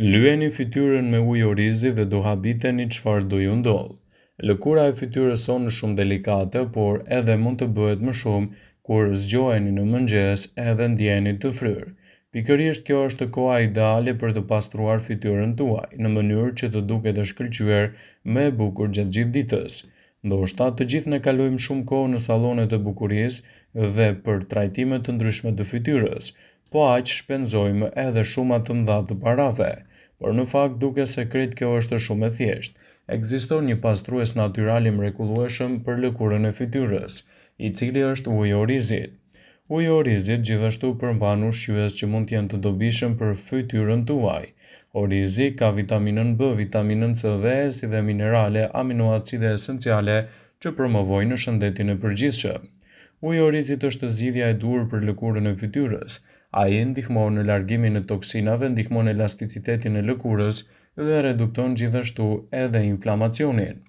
Lyeni fytyrën me ujë orizi dhe do habiteni çfarë do ju ndodh. Lëkura e fytyrës sonë është shumë delikate, por edhe mund të bëhet më shumë kur zgjoheni në mëngjes edhe ndjeni të fryrë. Pikërisht kjo është koha ideale për të pastruar fytyrën tuaj, në mënyrë që të duket e shkëlqyer me e bukur gjatë gjithë ditës. Ndoshta të gjithë ne kalojmë shumë kohë në sallonet e bukurisë dhe për trajtime të ndryshme të fytyrës, po aq shpenzojmë edhe shuma të mëdha të parave. Por në fakt duket se krejt kjo është shumë e thjeshtë. Ekziston një pastrues natyral i mrekullueshëm për lëkurën e fytyrës, i cili është uji i orizit. Uji i orizit gjithashtu përmban ushqyes që mund të jenë të dobishëm për fytyrën tuaj. Orizi ka vitaminën B, vitaminën C dhe E, si dhe minerale, aminoacide esenciale që promovojnë shëndetin e përgjithshëm. Uji i orizit është zgjidhja e duhur për lëkurën e fytyrës. Ai ndihmon në largimin e toksinave, ndihmon elasticitetin e lëkurës dhe redukton gjithashtu edhe inflamacionin.